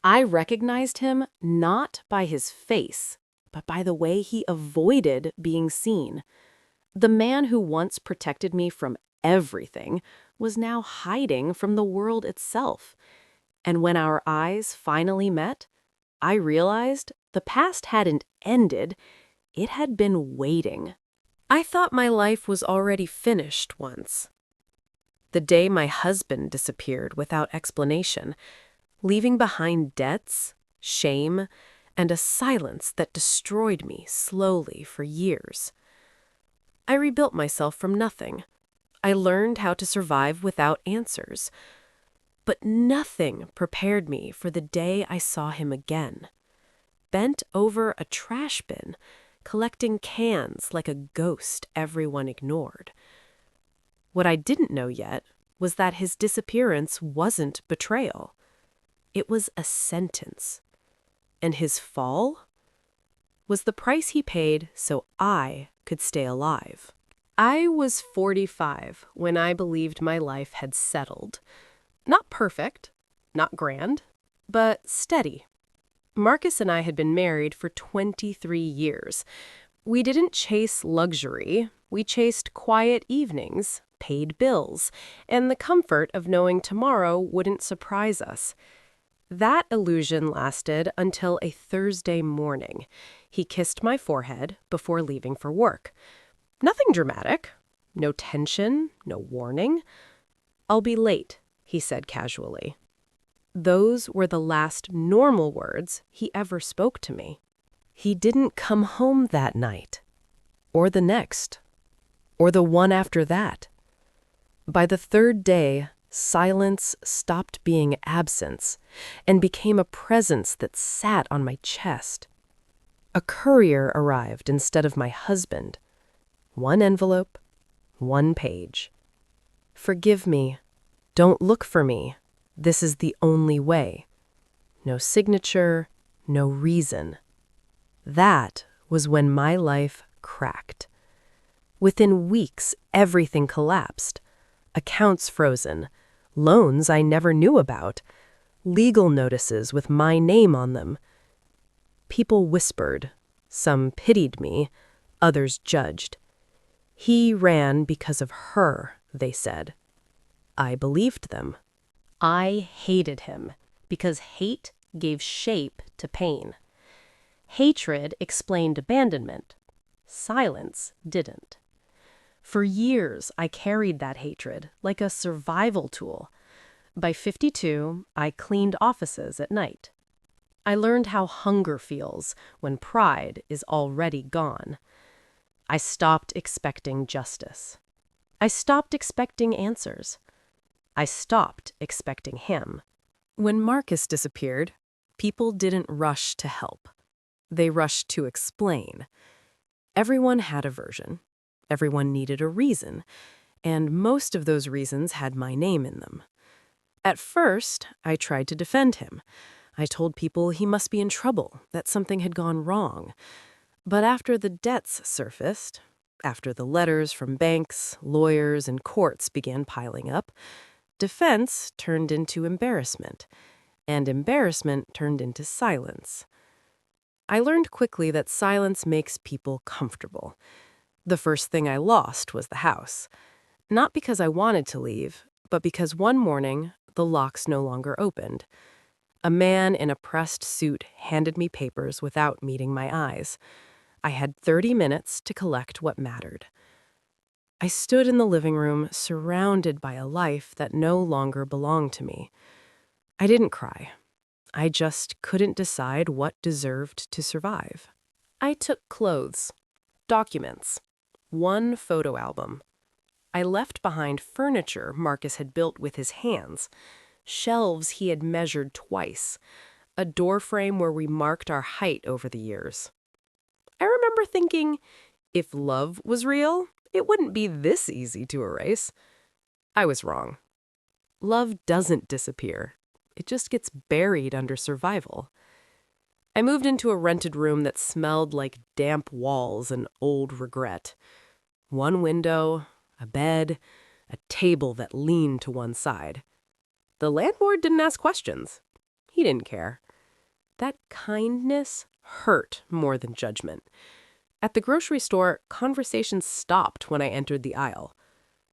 I recognized him not by his face, but by the way he avoided being seen. The man who once protected me from everything was now hiding from the world itself. And when our eyes finally met, I realized the past hadn't ended, it had been waiting. I thought my life was already finished once. The day my husband disappeared without explanation, leaving behind debts, shame, and a silence that destroyed me slowly for years. I rebuilt myself from nothing. I learned how to survive without answers. But nothing prepared me for the day I saw him again. Bent over a trash bin, collecting cans like a ghost everyone ignored. What I didn't know yet was that his disappearance wasn't betrayal. It was a sentence. And his fall was the price he paid so I could stay alive. I was 45 when I believed my life had settled. Not perfect, not grand, but steady. Marcus and I had been married for 23 years. We didn't chase luxury. We chased quiet evenings, paid bills, and the comfort of knowing tomorrow wouldn't surprise us. That illusion lasted until a Thursday morning. He kissed my forehead before leaving for work. Nothing dramatic. No tension, no warning. "I'll be late," he said casually. Those were the last normal words he ever spoke to me. He didn't come home that night, or the next, or the one after that. By the third day, silence stopped being absence and became a presence that sat on my chest. A courier arrived instead of my husband. One envelope, one page. "Forgive me. Don't look for me. This is the only way." No signature, no reason. That was when my life cracked. Within weeks, everything collapsed. Accounts frozen, loans I never knew about, legal notices with my name on them. People whispered. Some pitied me, others judged. He ran because of her, they said. I believed them. I hated him because hate gave shape to pain. Hatred explained abandonment. Silence didn't. For years, I carried that hatred like a survival tool. By 52, I cleaned offices at night. I learned how hunger feels when pride is already gone. I stopped expecting justice. I stopped expecting answers. I stopped expecting him. When Marcus disappeared, people didn't rush to help. They rushed to explain. Everyone had a version. Everyone needed a reason, and most of those reasons had my name in them. At first, I tried to defend him. I told people he must be in trouble, that something had gone wrong. But after the debts surfaced, after the letters from banks, lawyers, and courts began piling up, defense turned into embarrassment, and embarrassment turned into silence. I learned quickly that silence makes people comfortable. The first thing I lost was the house. Not because I wanted to leave, but because one morning, the locks no longer opened. A man in a pressed suit handed me papers without meeting my eyes. I had 30 minutes to collect what mattered. I stood in the living room, surrounded by a life that no longer belonged to me. I didn't cry. I just couldn't decide what deserved to survive. I took clothes, documents, one photo album. I left behind furniture Marcus had built with his hands, shelves he had measured twice, a doorframe where we marked our height over the years. I remember thinking, if love was real, it wouldn't be this easy to erase. I was wrong. Love doesn't disappear. It just gets buried under survival. I moved into a rented room that smelled like damp walls and old regret. One window, a bed, a table that leaned to one side. The landlord didn't ask questions. He didn't care. That kindness hurt more than judgment. At the grocery store, conversations stopped when I entered the aisle.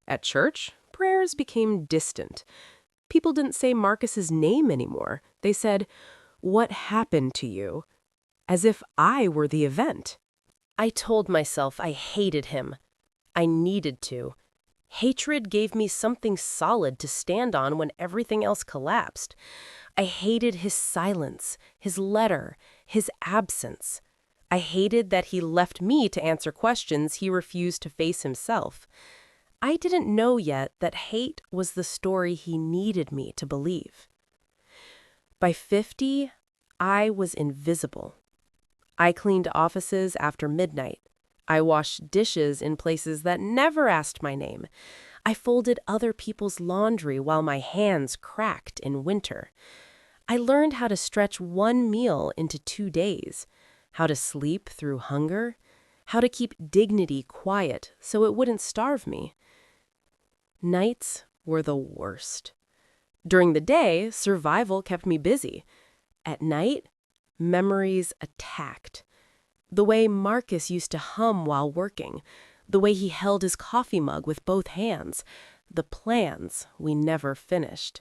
At church, prayers became distant. People didn't say Marcus's name anymore. They said, "What happened to you?" As if I were the event. I told myself I hated him. I needed to. Hatred gave me something solid to stand on when everything else collapsed. I hated his silence, his letter, his absence. I hated that he left me to answer questions he refused to face himself. I didn't know yet that hate was the story he needed me to believe. By 50, I was invisible. I cleaned offices after midnight. I washed dishes in places that never asked my name. I folded other people's laundry while my hands cracked in winter. I learned how to stretch one meal into 2 days, how to sleep through hunger, how to keep dignity quiet so it wouldn't starve me. Nights were the worst. During the day, survival kept me busy. At night, memories attacked. The way Marcus used to hum while working, the way he held his coffee mug with both hands, the plans we never finished.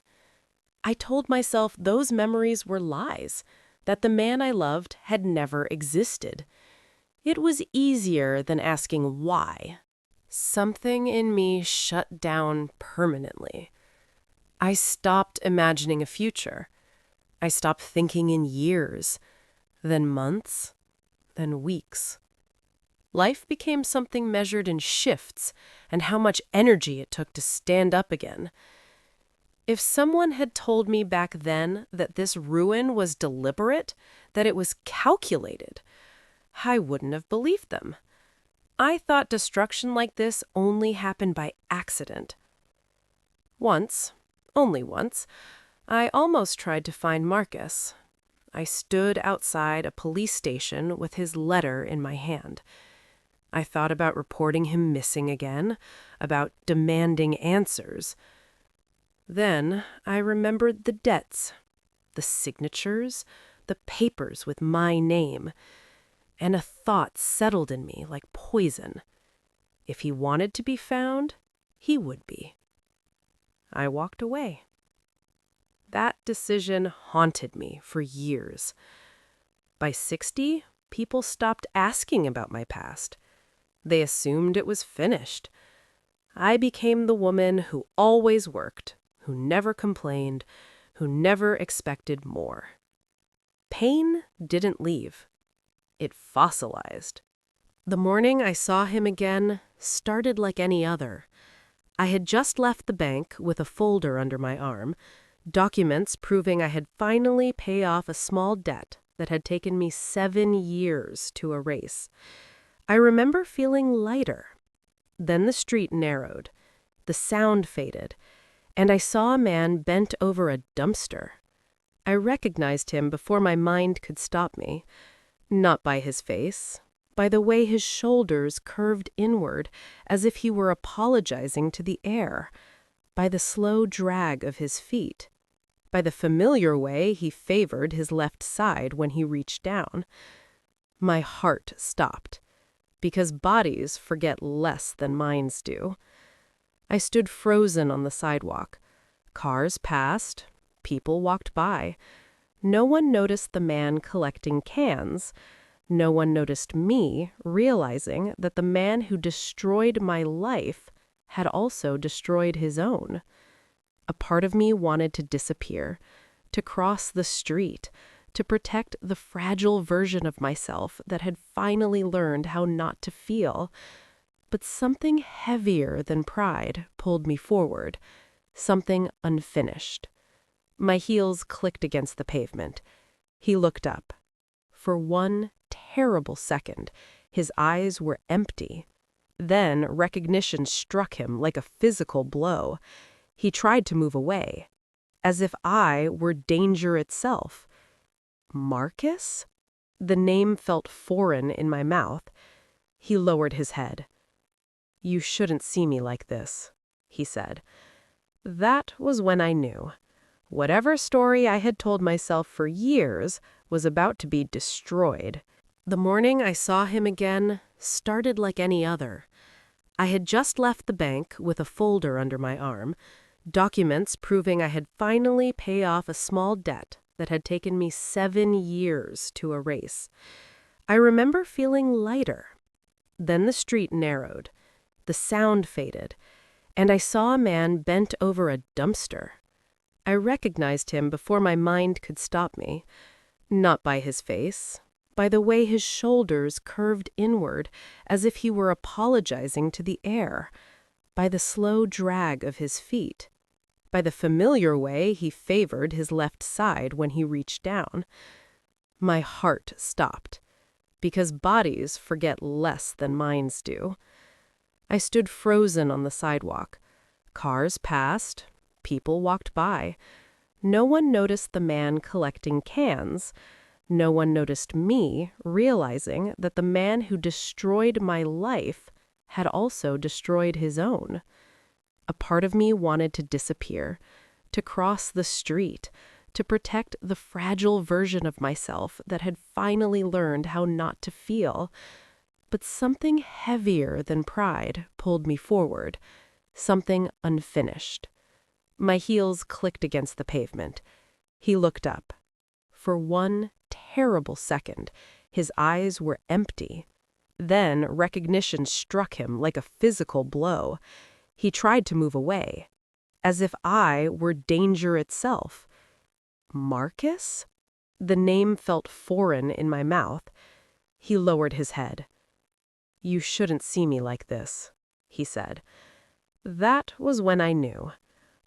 I told myself those memories were lies, that the man I loved had never existed. It was easier than asking why. Something in me shut down permanently. I stopped imagining a future. I stopped thinking in years, then months, then weeks. Life became something measured in shifts and how much energy it took to stand up again. If someone had told me back then that this ruin was deliberate, that it was calculated, I wouldn't have believed them. I thought destruction like this only happened by accident. Once, only once, I almost tried to find Marcus. I stood outside a police station with his letter in my hand. I thought about reporting him missing again, about demanding answers. Then I remembered the debts, the signatures, the papers with my name, and a thought settled in me like poison. If he wanted to be found, he would be. I walked away. That decision haunted me for years. By 60, people stopped asking about my past. They assumed it was finished. I became the woman who always worked, who never complained, who never expected more. Pain didn't leave. It fossilized. The morning I saw him again started like any other. I had just left the bank with a folder under my arm, documents proving I had finally paid off a small debt that had taken me 7 years to erase. I remember feeling lighter. Then the street narrowed, the sound faded, and I saw a man bent over a dumpster. I recognized him before my mind could stop me, not by his face, by the way his shoulders curved inward as if he were apologizing to the air, by the slow drag of his feet, by the familiar way he favored his left side when he reached down. My heart stopped, because bodies forget less than minds do. I stood frozen on the sidewalk. Cars passed, people walked by. No one noticed the man collecting cans. No one noticed me realizing that the man who destroyed my life had also destroyed his own. A part of me wanted to disappear, to cross the street, to protect the fragile version of myself that had finally learned how not to feel. But something heavier than pride pulled me forward, something unfinished. My heels clicked against the pavement. He looked up. For one terrible second, his eyes were empty. Then recognition struck him like a physical blow. He tried to move away, as if I were danger itself. Marcus? The name felt foreign in my mouth. He lowered his head. "You shouldn't see me like this," he said. That was when I knew. Whatever story I had told myself for years was about to be destroyed. The morning I saw him again started like any other. I had just left the bank with a folder under my arm, documents proving I had finally paid off a small debt that had taken me 7 years to erase. I remember feeling lighter. Then the street narrowed, the sound faded, and I saw a man bent over a dumpster. I recognized him before my mind could stop me, not by his face, by the way his shoulders curved inward as if he were apologizing to the air, by the slow drag of his feet, by the familiar way he favored his left side when he reached down. My heart stopped, because bodies forget less than minds do. I stood frozen on the sidewalk. Cars passed, people walked by. No one noticed the man collecting cans. No one noticed me realizing that the man who destroyed my life had also destroyed his own. A part of me wanted to disappear, to cross the street, to protect the fragile version of myself that had finally learned how not to feel. But something heavier than pride pulled me forward, something unfinished. My heels clicked against the pavement. He looked up. For one terrible second, his eyes were empty. Then recognition struck him like a physical blow. He tried to move away, as if I were danger itself. Marcus? The name felt foreign in my mouth. He lowered his head. "You shouldn't see me like this," he said. That was when I knew.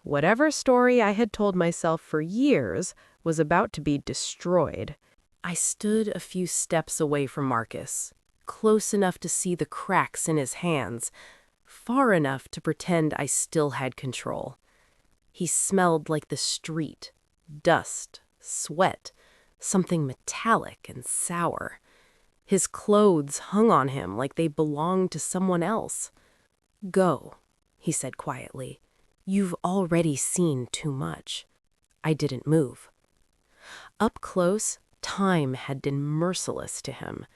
Whatever story I had told myself for years was about to be destroyed. I stood a few steps away from Marcus, close enough to see the cracks in his hands, far enough to pretend I still had control. He smelled like the street, dust, sweat, something metallic and sour. His clothes hung on him like they belonged to someone else. "Go," he said quietly. "You've already seen too much." I didn't move. Up close, time had been merciless to him.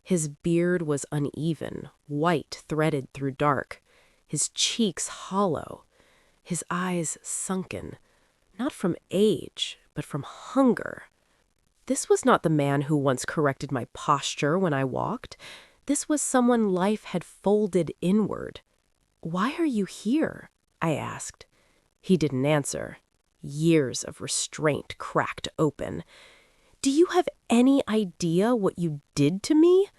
His beard was uneven, white threaded through dark, his cheeks hollow, his eyes sunken, not from age, but from hunger. This was not the man who once corrected my posture when I walked. This was someone life had folded inward. "Why are you here?" I asked. He didn't answer. Years of restraint cracked open. "Do you have any idea what you did to me?"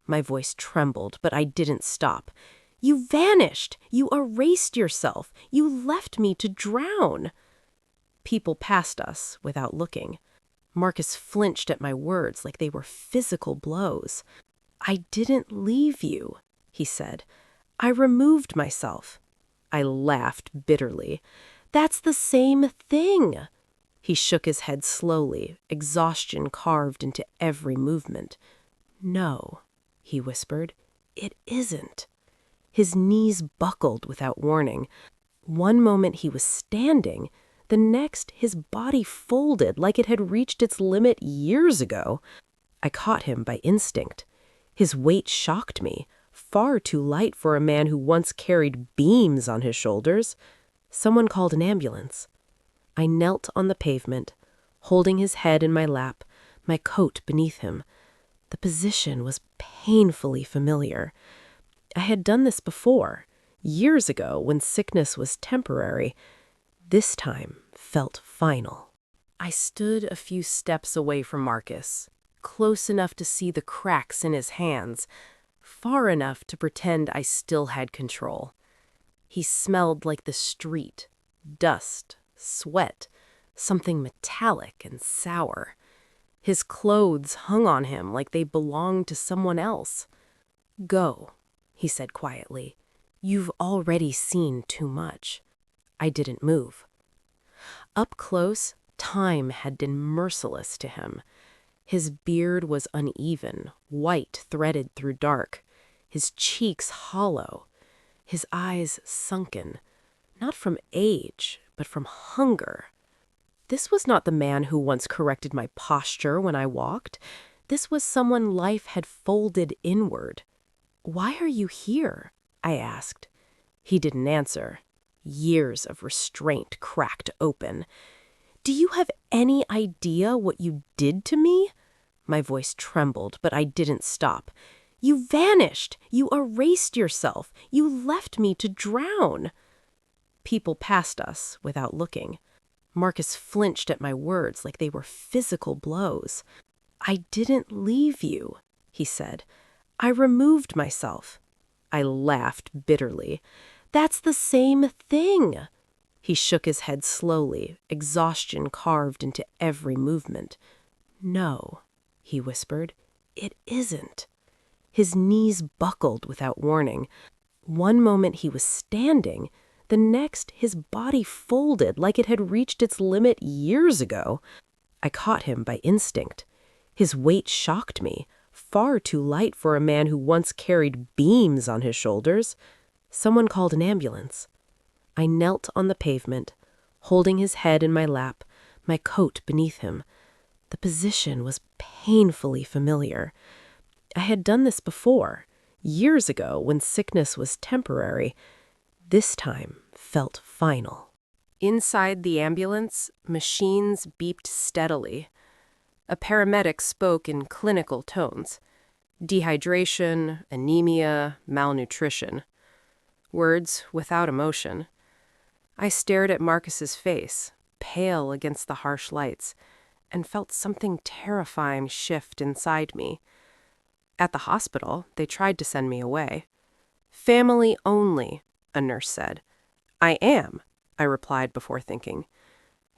My voice trembled, but I didn't stop. "You vanished. You erased yourself. You left me to drown." People passed us without looking. Marcus flinched at my words like they were physical blows. "I didn't leave you," he said. "I removed myself." I laughed bitterly. "That's the same thing." He shook his head slowly, exhaustion carved into every movement. "No," he whispered, "it isn't." His knees buckled without warning. One moment he was standing, the next his body folded like it had reached its limit years ago. I caught him by instinct. His weight shocked me, far too light for a man who once carried beams on his shoulders. Someone called an ambulance. I knelt on the pavement, holding his head in my lap, my coat beneath him. The position was painfully familiar. I had done this before, years ago when sickness was temporary. This time felt final. I stood a few steps away from Marcus, close enough to see the cracks in his hands, far enough to pretend I still had control. He smelled like the street, dust, sweat, something metallic and sour. His clothes hung on him like they belonged to someone else. "Go," he said quietly. "You've already seen too much." I didn't move. Up close, time had been merciless to him. His beard was uneven, white threaded through dark, his cheeks hollow, his eyes sunken, not from age, but from hunger. This was not the man who once corrected my posture when I walked. This was someone life had folded inward. "Why are you here?" I asked. He didn't answer. Years of restraint cracked open. "Do you have any idea what you did to me?" My voice trembled, but I didn't stop. "You vanished! You erased yourself! You left me to drown!" People passed us without looking. Marcus flinched at my words like they were physical blows. "I didn't leave you," he said. "I removed myself." I laughed bitterly. "That's the same thing." He shook his head slowly, exhaustion carved into every movement. "No," he whispered, "it isn't." His knees buckled without warning. One moment he was standing, the next his body folded like it had reached its limit years ago. I caught him by instinct. His weight shocked me, far too light for a man who once carried beams on his shoulders. Someone called an ambulance. I knelt on the pavement, holding his head in my lap, my coat beneath him. The position was painfully familiar. I had done this before, years ago when sickness was temporary. This time felt final. Inside the ambulance, machines beeped steadily. A paramedic spoke in clinical tones. Dehydration, anemia, malnutrition. Words without emotion. I stared at Marcus's face, pale against the harsh lights, and felt something terrifying shift inside me. At the hospital, they tried to send me away. "Family only," a nurse said. "I am," I replied before thinking.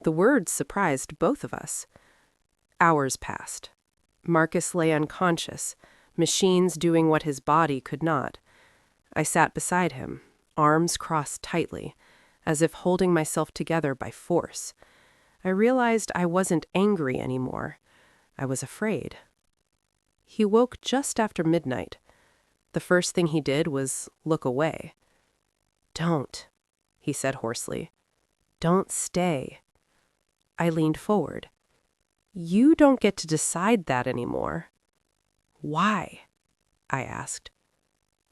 The words surprised both of us. Hours passed. Marcus lay unconscious, machines doing what his body could not. I sat beside him, arms crossed tightly, as if holding myself together by force. I realized I wasn't angry anymore. I was afraid. He woke just after midnight. The first thing he did was look away. "Don't," he said hoarsely. "Don't stay." I leaned forward. "You don't get to decide that anymore." "Why?" I asked.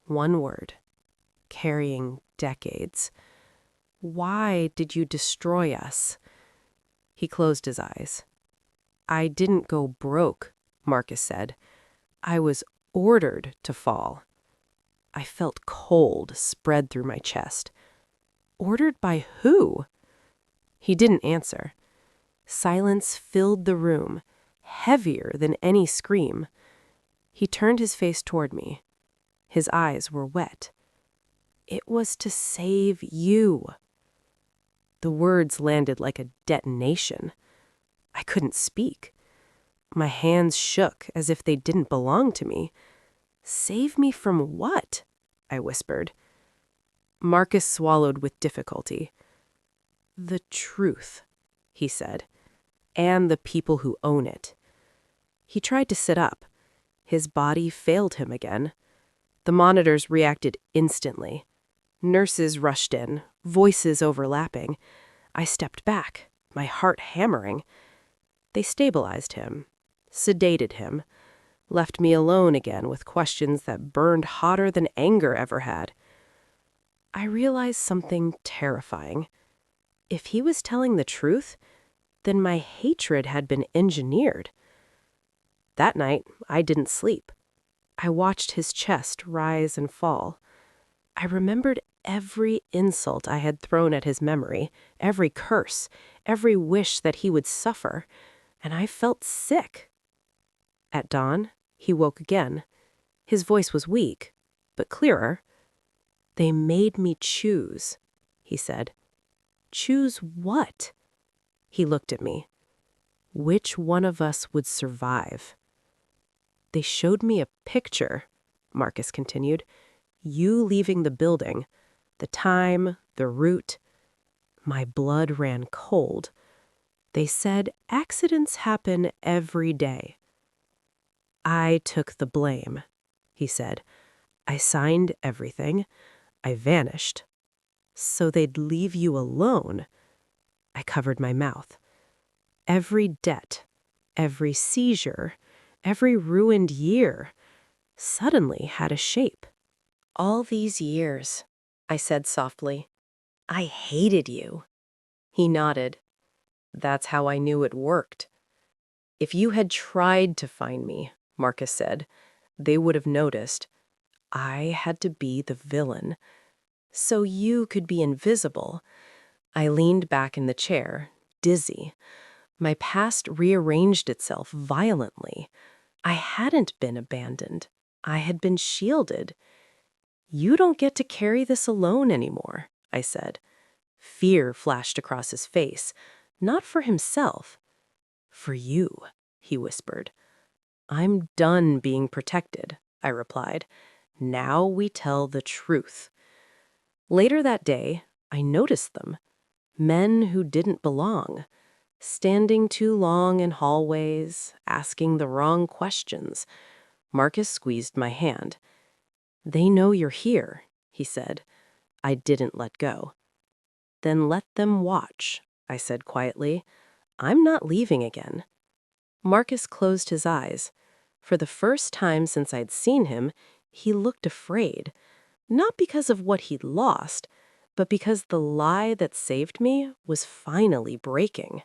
One word, carrying decades. "Why did you destroy us?" He closed his eyes. "I didn't go broke," Marcus said. "I was ordered to fall." I felt cold spread through my chest. "Ordered by who?" He didn't answer. Silence filled the room, heavier than any scream. He turned his face toward me. His eyes were wet. "It was to save you." The words landed like a detonation. I couldn't speak. My hands shook as if they didn't belong to me. "Save me from what?" I whispered. Marcus swallowed with difficulty. "The truth," he said, "and the people who own it." He tried to sit up. His body failed him again. The monitors reacted instantly. Nurses rushed in, voices overlapping. I stepped back, my heart hammering. They stabilized him, sedated him, left me alone again with questions that burned hotter than anger ever had. I realized something terrifying. If he was telling the truth, then my hatred had been engineered. That night, I didn't sleep. I watched his chest rise and fall. I remembered every insult I had thrown at his memory, every curse, every wish that he would suffer, and I felt sick. At dawn, he woke again. His voice was weak, but clearer. "They made me choose," he said. "Choose what?" He looked at me. "Which one of us would survive?" "They showed me a picture," Marcus continued. "You leaving the building, the time, the route." My blood ran cold. "They said accidents happen every day." "I took the blame," he said. "I signed everything. I vanished. So they'd leave you alone." I covered my mouth. Every debt, every seizure, every ruined year suddenly had a shape. "All these years," I said softly, "I hated you." He nodded. "That's how I knew it worked." "If you had tried to find me," Marcus said, "they would have noticed. I had to be the villain. So you could be invisible." I leaned back in the chair, dizzy. My past rearranged itself violently. I hadn't been abandoned. I had been shielded. "You don't get to carry this alone anymore," I said. Fear flashed across his face, not for himself. "For you," he whispered. "I'm done being protected," I replied. "Now we tell the truth." Later that day, I noticed them. Men who didn't belong. Standing too long in hallways, asking the wrong questions. Marcus squeezed my hand. "They know you're here," he said. I didn't let go. "Then let them watch," I said quietly. "I'm not leaving again." Marcus closed his eyes. For the first time since I'd seen him, he looked afraid. Not because of what he'd lost, but because the lie that saved me was finally breaking.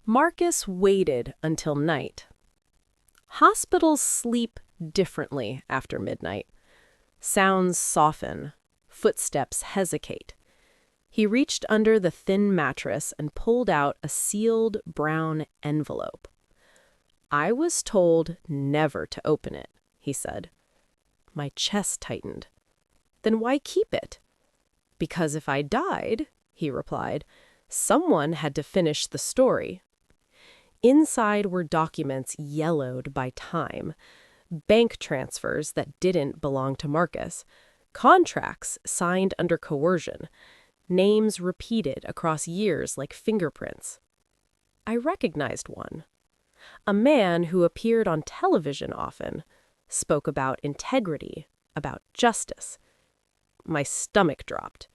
Marcus waited until night. Hospitals sleep differently after midnight. Sounds soften, footsteps hesitate. He reached under the thin mattress and pulled out a sealed brown envelope. "I was told never to open it," he said. My chest tightened. "Then why keep it?" "Because if I died," he replied, "someone had to finish the story." Inside were documents yellowed by time, bank transfers that didn't belong to Marcus, contracts signed under coercion, names repeated across years like fingerprints. I recognized one. A man who appeared on television often, spoke about integrity, about justice. My stomach dropped.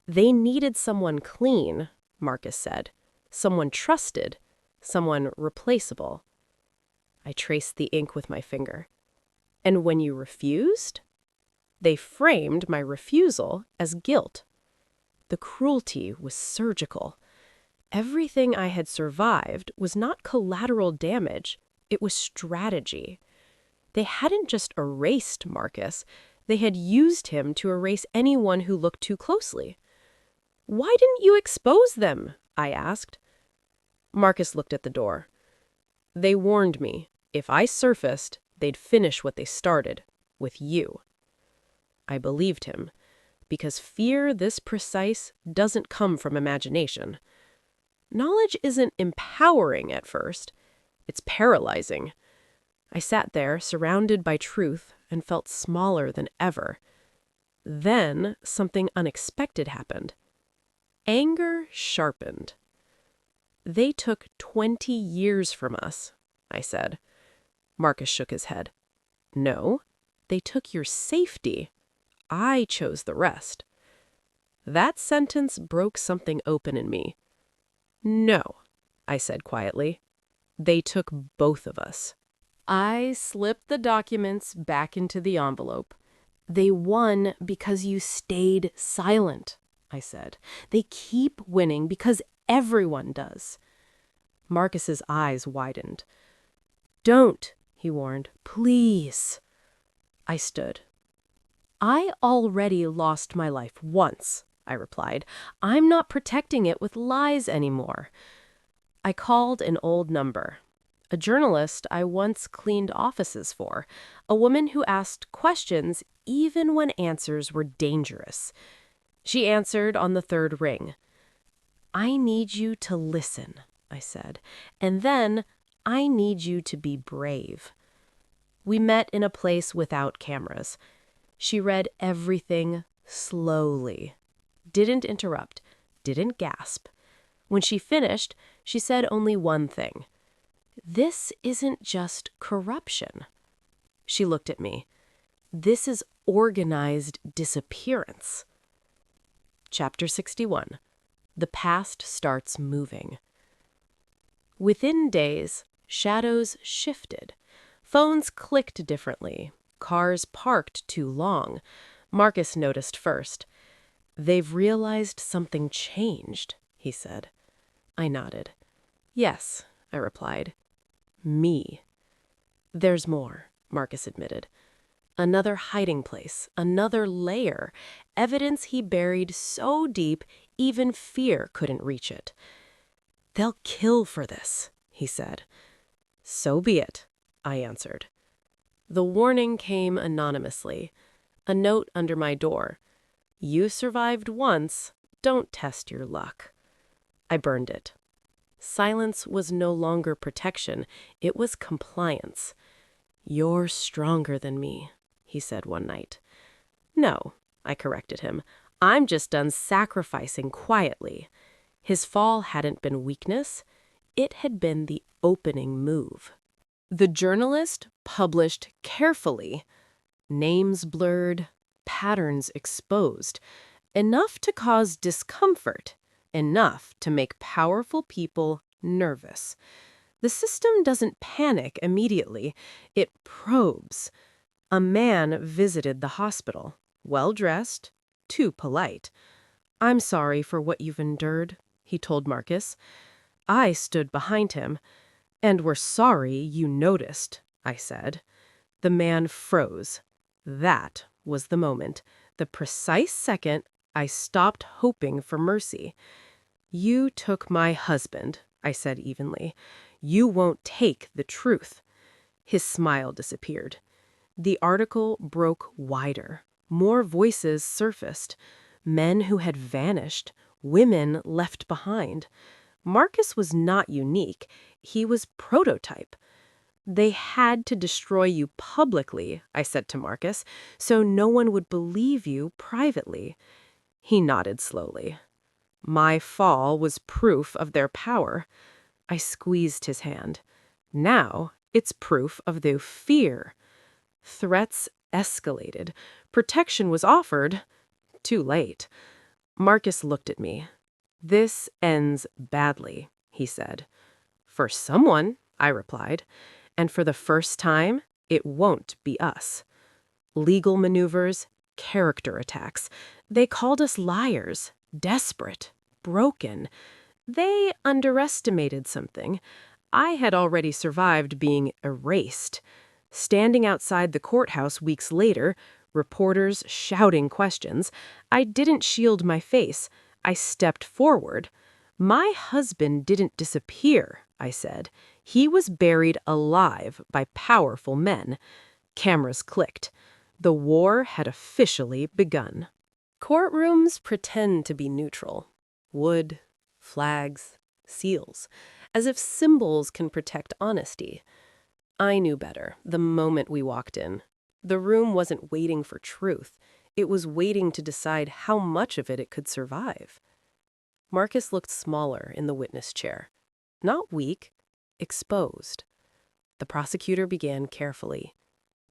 "They needed someone clean," Marcus said. "Someone trusted, someone replaceable." I traced the ink with my finger. "And when you refused?" "They framed my refusal as guilt." The cruelty was surgical. Everything I had survived was not collateral damage, it was strategy. They hadn't just erased Marcus, they had used him to erase anyone who looked too closely. "Why didn't you expose them?" I asked. Marcus looked at the door. "They warned me. If I surfaced, they'd finish what they started, with you." I believed him, because fear this precise doesn't come from imagination. Knowledge isn't empowering at first. It's paralyzing. I sat there, surrounded by truth, and felt smaller than ever. Then something unexpected happened. Anger sharpened. "They took 20 years from us," I said. Marcus shook his head. "No, they took your safety. I chose the rest." That sentence broke something open in me. "No," I said quietly. "They took both of us." I slipped the documents back into the envelope. "They won because you stayed silent," I said. "They keep winning because everyone does." Marcus's eyes widened. "Don't," he warned. "Please." I stood. "I already lost my life once," I replied. "I'm not protecting it with lies anymore." I called an old number. A journalist I once cleaned offices for, a woman who asked questions even when answers were dangerous. She answered on the third ring. "I need you to listen," I said, "and then I need you to be brave." We met in a place without cameras. She read everything slowly, didn't interrupt, didn't gasp. When she finished, she said only one thing. "This isn't just corruption." She looked at me. "This is organized disappearance." Chapter 61. The past starts moving. Within days, shadows shifted. Phones clicked differently. Cars parked too long. Marcus noticed first. "They've realized something changed," he said. I nodded. "Yes," I replied. "Me." "There's more," Marcus admitted. "Another hiding place, another layer, evidence he buried so deep even fear couldn't reach it." "They'll kill for this," he said. "So be it," I answered. The warning came anonymously. A note under my door. "You survived once. Don't test your luck." I burned it. Silence was no longer protection. It was compliance. "You're stronger than me," he said one night. "No," I corrected him. "I'm just done sacrificing quietly." His fall hadn't been weakness. It had been the opening move. The journalist published carefully. Names blurred, patterns exposed. Enough to cause discomfort. Enough to make powerful people nervous. The system doesn't panic immediately. It probes. A man visited the hospital, well-dressed, too polite. "I'm sorry for what you've endured," he told Marcus. I stood behind him. "And we're sorry you noticed," I said. The man froze. That was the moment, the precise second I stopped hoping for mercy. "You took my husband," I said evenly. "You won't take the truth." His smile disappeared. The article broke wider. More voices surfaced. Men who had vanished. Women left behind. Marcus was not unique. He was prototype. "They had to destroy you publicly," I said to Marcus, "so no one would believe you privately." He nodded slowly. "My fall was proof of their power." I squeezed his hand. "Now it's proof of their fear." Threats escalated. Protection was offered. Too late. Marcus looked at me. "This ends badly," he said. "For someone," I replied. "And for the first time, it won't be us." Legal maneuvers, character attacks. They called us liars, desperate, broken. They underestimated something. I had already survived being erased. Standing outside the courthouse weeks later, reporters shouting questions, I didn't shield my face. I stepped forward. "My husband didn't disappear," I said. "He was buried alive by powerful men." Cameras clicked. The war had officially begun. Courtrooms pretend to be neutral. Wood, flags, seals, as if symbols can protect honesty. I knew better the moment we walked in. The room wasn't waiting for truth. It was waiting to decide how much of it could survive. Marcus looked smaller in the witness chair. Not weak, exposed. The prosecutor began carefully.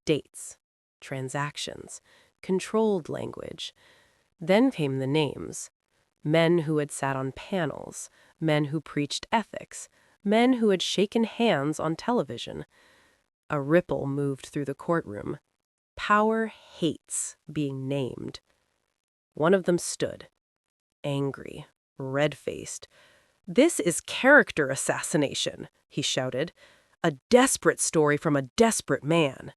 Dates, transactions, controlled language. Then came the names. Men who had sat on panels, men who preached ethics, men who had shaken hands on television. A ripple moved through the courtroom. Power hates being named. One of them stood, angry, red-faced. "This is character assassination," he shouted. "A desperate story from a desperate man."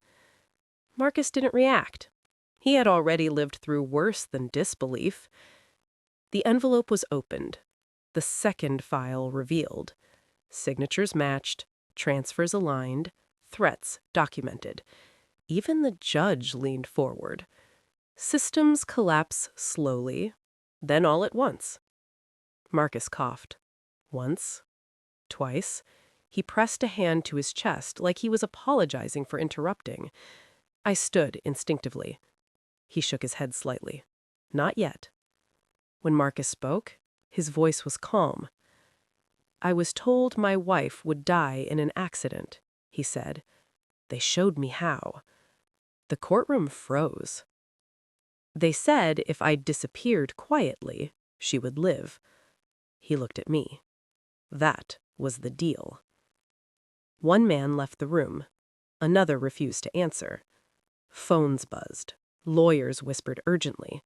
Marcus didn't react. He had already lived through worse than disbelief. The envelope was opened. The second file revealed. Signatures matched, transfers aligned, threats documented. Even the judge leaned forward. Systems collapse slowly, then all at once. Marcus coughed. Once, twice. He pressed a hand to his chest like he was apologizing for interrupting. I stood instinctively. He shook his head slightly. Not yet. When Marcus spoke, his voice was calm. "I was told my wife would die in an accident," he said. "They showed me how." The courtroom froze. "They said if I disappeared quietly, she would live." He looked at me. That was the deal. One man left the room. Another refused to answer. Phones buzzed. Lawyers whispered urgently.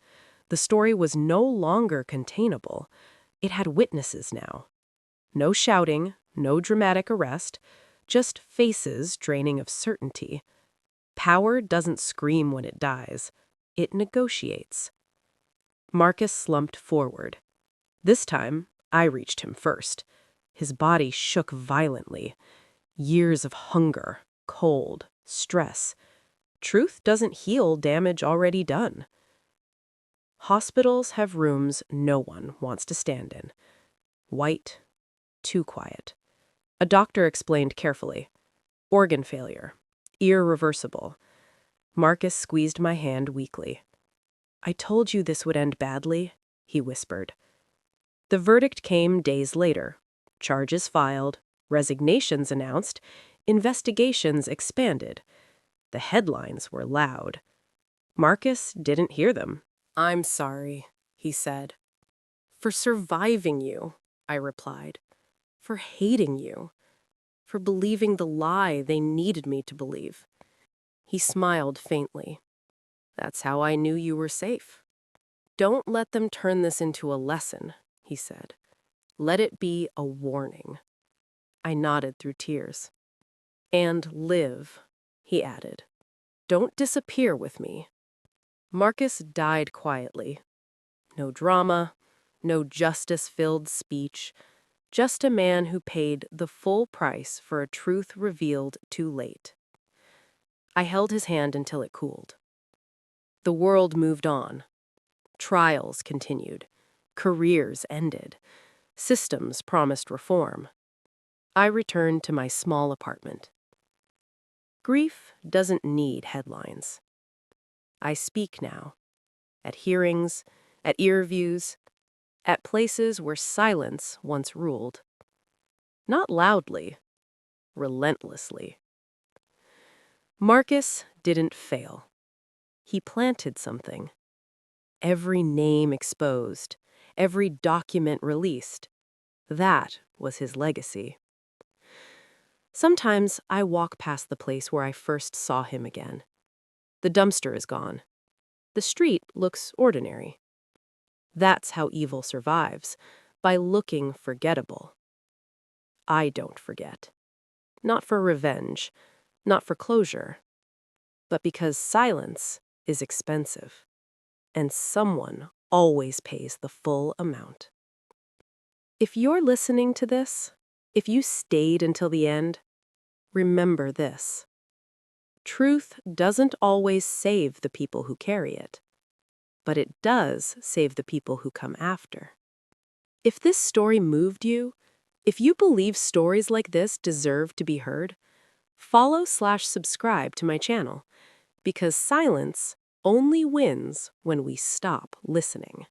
The story was no longer containable. It had witnesses now. No shouting, no dramatic arrest, just faces draining of certainty. Power doesn't scream when it dies. It negotiates. Marcus slumped forward. This time, I reached him first. His body shook violently. Years of hunger, cold, stress. Truth doesn't heal damage already done. Hospitals have rooms no one wants to stand in. White, too quiet. A doctor explained carefully. Organ failure. Irreversible. Marcus squeezed my hand weakly. "I told you this would end badly," he whispered. The verdict came days later. Charges filed, resignations announced, investigations expanded. The headlines were loud. Marcus didn't hear them. "I'm sorry," he said. "For surviving you," I replied. "For hating you. For believing the lie they needed me to believe." He smiled faintly. "That's how I knew you were safe." "Don't let them turn this into a lesson," he said. "Let it be a warning." I nodded through tears. "And live," he added. "Don't disappear with me." Marcus died quietly. No drama, no justice-filled speech, just a man who paid the full price for a truth revealed too late. I held his hand until it cooled. The world moved on. Trials continued. Careers ended. Systems promised reform. I returned to my small apartment. Grief doesn't need headlines. I speak now. At hearings, at interviews, at places where silence once ruled. Not loudly, relentlessly. Marcus didn't fail. He planted something. Every name exposed, every document released. That was his legacy. Sometimes I walk past the place where I first saw him again. The dumpster is gone. The street looks ordinary. That's how evil survives, by looking forgettable. I don't forget. Not for revenge, not for closure, but because silence is expensive, and someone always pays the full amount. If you're listening to this, if you stayed until the end, remember this. Truth doesn't always save the people who carry it, but it does save the people who come after. If this story moved you, if you believe stories like this deserve to be heard, follow/subscribe to my channel, because silence only wins when we stop listening.